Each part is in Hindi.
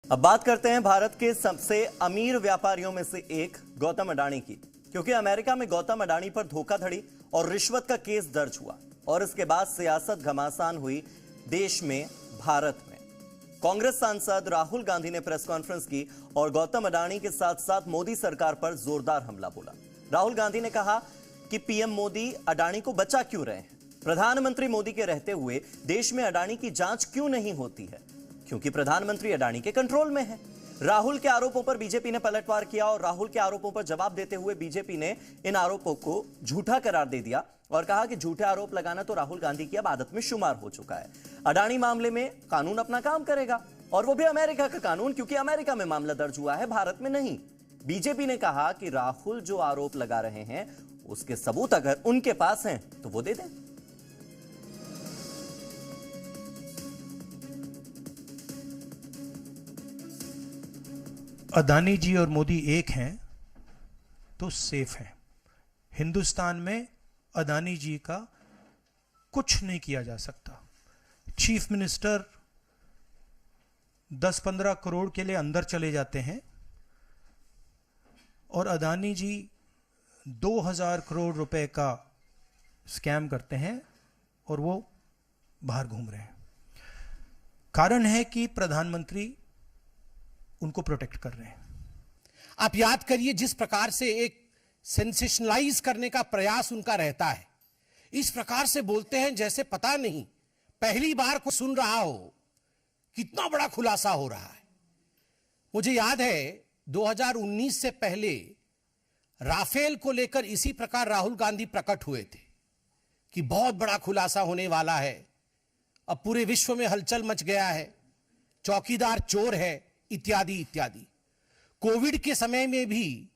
अब बात करते हैं भारत के सबसे अमीर व्यापारियों में से एक गौतम अडानी की, क्योंकि अमेरिका में गौतम अडानी पर धोखाधड़ी और रिश्वत का केस दर्ज हुआ और इसके बाद सियासत घमासान हुई देश में, भारत में। कांग्रेस सांसद राहुल गांधी ने प्रेस कॉन्फ्रेंस की और गौतम अडानी के साथ साथ मोदी सरकार पर जोरदार हमला बोला। राहुल गांधी ने कहा कि पीएम मोदी अडानी को बचा क्यों रहे हैं? प्रधानमंत्री मोदी के रहते हुए देश में अडानी की जांच क्यों नहीं होती है? क्योंकि प्रधानमंत्री अडानी के कंट्रोल में है। राहुल के आरोपों पर बीजेपी ने पलटवार किया और राहुल के आरोपों पर जवाब देते हुए बीजेपी ने इन आरोपों को झूठा करार दे दिया और कहा कि झूठे आरोप लगाना तो राहुल गांधी की अब आदत में शुमार हो चुका है। अडानी मामले में कानून अपना काम करेगा और वो भी अमेरिका का कानून, क्योंकि अमेरिका में मामला दर्ज हुआ है, भारत में नहीं। बीजेपी ने कहा कि राहुल जो आरोप लगा रहे हैं उसके सबूत अगर उनके पास हैं तो वो दे दें। अडानी जी और मोदी एक हैं तो सेफ हैं। हिंदुस्तान में अडानी जी का कुछ नहीं किया जा सकता। चीफ मिनिस्टर 10-15 करोड़ के लिए अंदर चले जाते हैं और अडानी जी 2000 करोड़ रुपए का स्कैम करते हैं और वो बाहर घूम रहे हैं। कारण है कि प्रधानमंत्री उनको प्रोटेक्ट कर रहे हैं। आप याद करिए जिस प्रकार से एक सेंसेशनलाइज करने का प्रयास उनका रहता है, इस प्रकार से बोलते हैं जैसे पता नहीं पहली बार को सुन रहा हो, कितना बड़ा खुलासा हो रहा है। मुझे याद है 2019 से पहले राफेल को लेकर इसी प्रकार राहुल गांधी प्रकट हुए थे कि बहुत बड़ा खुलासा होने वाला है, अब पूरे विश्व में हलचल मच गया है, चौकीदार चोर है, इत्यादि इत्यादि। कोविड के समय में भी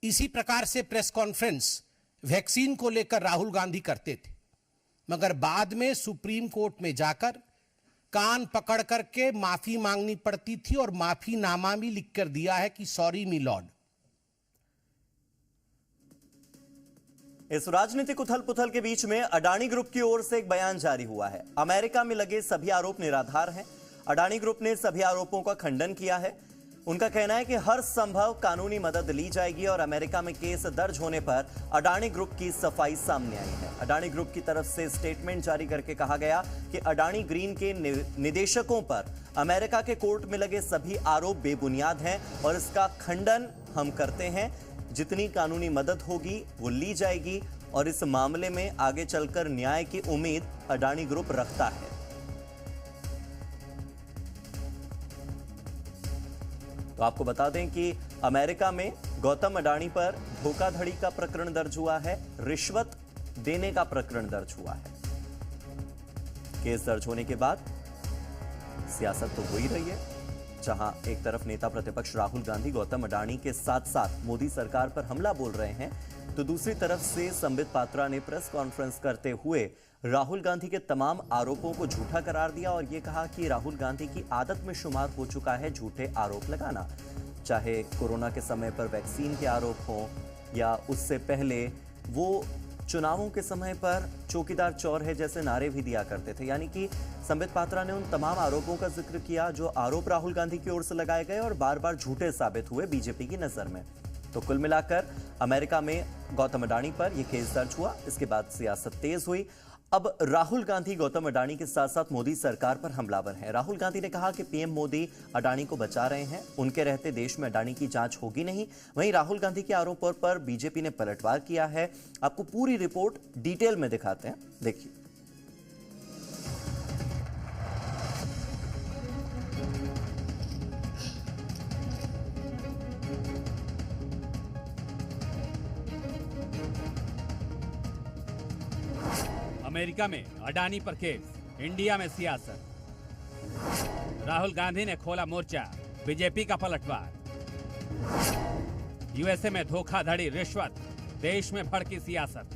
इसी प्रकार से प्रेस कॉन्फ्रेंस वैक्सीन को लेकर राहुल गांधी करते थे, मगर बाद में सुप्रीम कोर्ट में जाकर कान पकड़ करके माफी मांगनी पड़ती थी और माफीनामा भी लिख कर दिया है कि सॉरी मी लॉर्ड। इस राजनीतिक उथल पुथल के बीच में अडानी ग्रुप की ओर से एक बयान जारी हुआ है। अमेरिका में लगे सभी आरोप निराधार हैं। अडानी ग्रुप ने सभी आरोपों का खंडन किया है। उनका कहना है कि हर संभव कानूनी मदद ली जाएगी और अमेरिका में केस दर्ज होने पर अडानी ग्रुप की सफाई सामने आई है। अडानी ग्रुप की तरफ से स्टेटमेंट जारी करके कहा गया कि अडानी ग्रीन के निदेशकों पर अमेरिका के कोर्ट में लगे सभी आरोप बेबुनियाद हैं और इसका खंडन हम करते हैं। जितनी कानूनी मदद होगी वो ली जाएगी और इस मामले में आगे चलकर न्याय की उम्मीद अडानी ग्रुप रखता है। तो आपको बता दें कि अमेरिका में गौतम अडानी पर धोखाधड़ी का प्रकरण दर्ज हुआ है, रिश्वत देने का प्रकरण दर्ज हुआ है। केस दर्ज होने के बाद सियासत तो हो ही रही है, जहां एक तरफ नेता प्रतिपक्ष राहुल गांधी गौतम अडानी के साथ साथ मोदी सरकार पर हमला बोल रहे हैं, तो दूसरी तरफ से संबित पात्रा ने प्रेस कॉन्फ्रेंस करते हुए राहुल गांधी के तमाम आरोपों को झूठा करार दिया और यह कहा कि राहुल गांधी की आदत में शुमार हो चुका है झूठे आरोप लगाना, चाहे कोरोना के समय पर वैक्सीन के आरोप हों या उससे पहले वो चुनावों के समय पर चौकीदार चोर है जैसे नारे भी दिया करते थे। यानी कि संबित पात्रा ने उन तमाम आरोपों का जिक्र किया जो आरोप राहुल गांधी की ओर से लगाए गए और बार बार झूठे साबित हुए बीजेपी की नजर में। तो कुल मिलाकर अमेरिका में गौतम अडानी पर यह केस दर्ज हुआ, इसके बाद सियासत तेज हुई। अब राहुल गांधी गौतम अडानी के साथ साथ मोदी सरकार पर हमलावर हैं। राहुल गांधी ने कहा कि पीएम मोदी अडानी को बचा रहे हैं, उनके रहते देश में अडानी की जांच होगी नहीं। वहीं राहुल गांधी के आरोपों पर बीजेपी ने पलटवार किया है। आपको पूरी रिपोर्ट डिटेल में दिखाते हैं, देखिए। अमेरिका में अडानी पर केस, इंडिया में सियासत। राहुल गांधी ने खोला मोर्चा, बीजेपी का पलटवार। यूएसए में धोखाधड़ी, रिश्वत, देश में भड़की सियासत।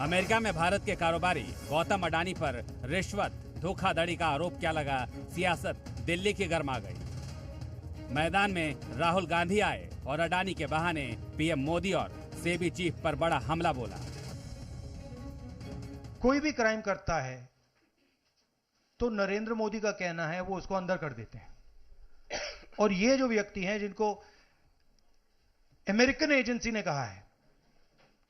अमेरिका में भारत के कारोबारी गौतम अडानी पर रिश्वत, धोखाधड़ी का आरोप क्या लगा, सियासत दिल्ली की गर्मा गई। मैदान में राहुल गांधी आए और अडानी के बहाने पीएम मोदी और सेबी चीफ पर बड़ा हमला बोला। कोई भी क्राइम करता है तो नरेंद्र मोदी का कहना है वो उसको अंदर कर देते हैं। और ये जो व्यक्ति हैं जिनको अमेरिकन एजेंसी ने कहा है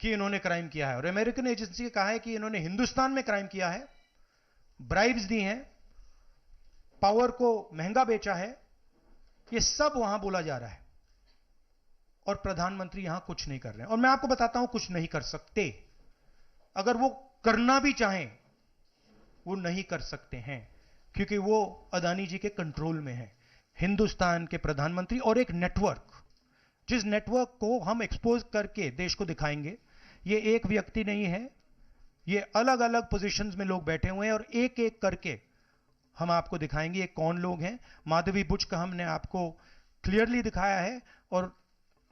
कि इन्होंने क्राइम किया है, और अमेरिकन एजेंसी ने कहा है कि इन्होंने हिंदुस्तान में क्राइम किया है, ब्राइब्स दी हैं, पावर को महंगा बेचा है, ये सब वहां बोला जा रहा है और प्रधानमंत्री यहां कुछ नहीं कर रहे हैं। और मैं आपको बताता हूं कुछ नहीं कर सकते। अगर वो करना भी चाहें वो नहीं कर सकते हैं, क्योंकि वो अदानी जी के कंट्रोल में है, हिंदुस्तान के प्रधानमंत्री और एक नेटवर्क, जिस नेटवर्क को हम एक्सपोज करके देश को दिखाएंगे। ये एक व्यक्ति नहीं है, ये अलग अलग पोजीशंस में लोग बैठे हुए हैं और एक एक करके हम आपको दिखाएंगे ये कौन लोग हैं। माधवी बुच का हमने आपको क्लियरली दिखाया है और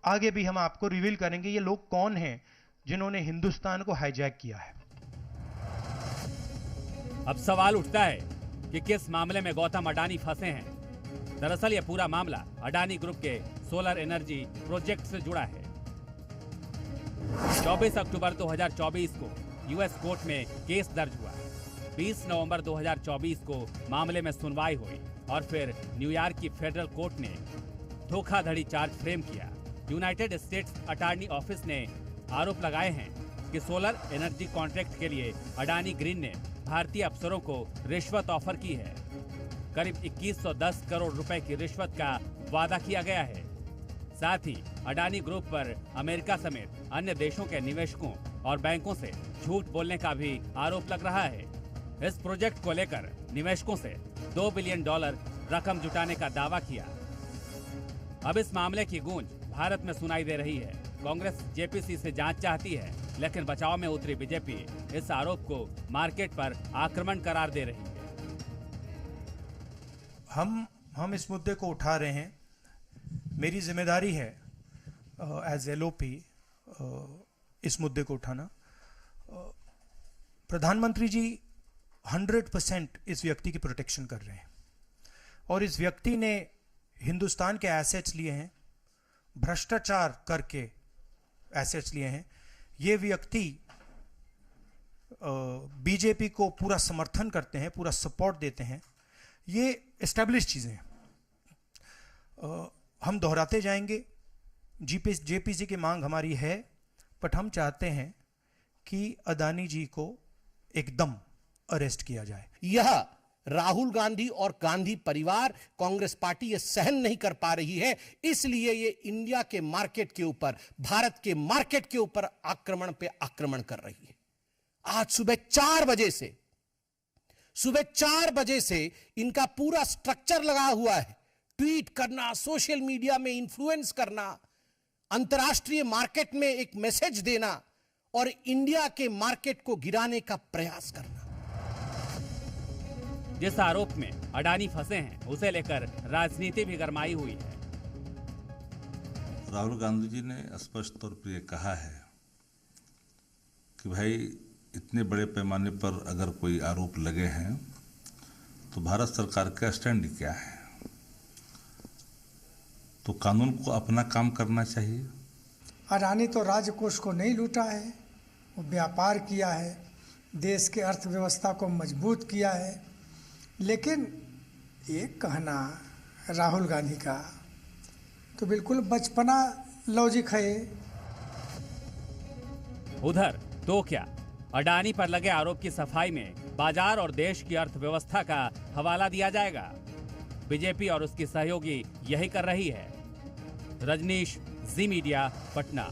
आगे भी हम आपको रिवील करेंगे ये लोग कौन हैं जिन्होंने हिंदुस्तान को हाईजैक किया है। अब सवाल उठता है कि किस मामले में गौतम अडानी फंसे हैं। दरअसल यह पूरा मामला अडानी ग्रुप के सोलर एनर्जी प्रोजेक्ट से जुड़ा है। 24 अक्टूबर 2024 को यूएस कोर्ट में केस दर्ज हुआ। 20 नवंबर 2024 को मामले में सुनवाई हुई और फिर न्यूयॉर्क की फेडरल कोर्ट ने धोखाधड़ी चार्ज फ्रेम किया। यूनाइटेड स्टेट्स अटॉर्नी ऑफिस ने आरोप लगाए हैं कि सोलर एनर्जी कॉन्ट्रैक्ट के लिए अडानी ग्रीन ने भारतीय अफसरों को रिश्वत ऑफर की है। करीब 2110 करोड़ रुपए की रिश्वत का वादा किया गया है। साथ ही अडानी ग्रुप पर अमेरिका समेत अन्य देशों के निवेशकों और बैंकों से झूठ बोलने का भी आरोप लग रहा है। इस प्रोजेक्ट को लेकर निवेशकों से $2 बिलियन रकम जुटाने का दावा किया। अब इस मामले की गूंज भारत में सुनाई दे रही है। कांग्रेस जेपीसी से जांच चाहती है, लेकिन बचाव में उतरी बीजेपी इस आरोप को मार्केट पर आक्रमण करार दे रही है। हम इस मुद्दे को उठा रहे हैं। मेरी जिम्मेदारी है एज एलओपी इस मुद्दे को उठाना। प्रधानमंत्री जी 100% इस व्यक्ति की प्रोटेक्शन कर रहे हैं और इस व्यक्ति ने हिंदुस्तान के एसेट्स लिए हैं, भ्रष्टाचार करके एसेट्स लिए हैं। ये व्यक्ति बीजेपी को पूरा समर्थन करते हैं, पूरा सपोर्ट देते हैं। ये एस्टैब्लिश चीज़ें हैं। हम दोहराते जाएंगे। जेपीसी की मांग हमारी है, बट हम चाहते हैं कि अदानी जी को एकदम अरेस्ट किया जाए। यह राहुल गांधी और गांधी परिवार, कांग्रेस पार्टी ये सहन नहीं कर पा रही है, इसलिए ये इंडिया के मार्केट के ऊपर, भारत के मार्केट के ऊपर आक्रमण पे आक्रमण कर रही है। आज सुबह 4 बजे से इनका पूरा स्ट्रक्चर लगा हुआ है। ट्वीट करना, सोशल मीडिया में इन्फ्लुएंस करना, अंतर्राष्ट्रीय मार्केट में एक मैसेज देना और इंडिया के मार्केट को गिराने का प्रयास करना। जिस आरोप में अडानी फंसे हैं, उसे लेकर राजनीति भी गरमाई हुई है। राहुल गांधी जी ने स्पष्ट तौर पर यह कहा है कि भाई इतने बड़े पैमाने पर अगर कोई आरोप लगे हैं तो भारत सरकार का स्टैंड क्या है। तो कानून को अपना काम करना चाहिए। अडानी तो राजकोष को नहीं लूटा है, वो व्यापार किया है, देश के अर्थव्यवस्था को मजबूत किया है। लेकिन एक कहना राहुल गांधी का तो बिल्कुल बचपना लॉजिक है। उधर तो क्या अडानी पर लगे आरोप की सफाई में बाजार और देश की अर्थव्यवस्था का हवाला दिया जाएगा। बीजेपी और उसकी सहयोगी यही कर रही है। रजनीश, जी मीडिया, पटना।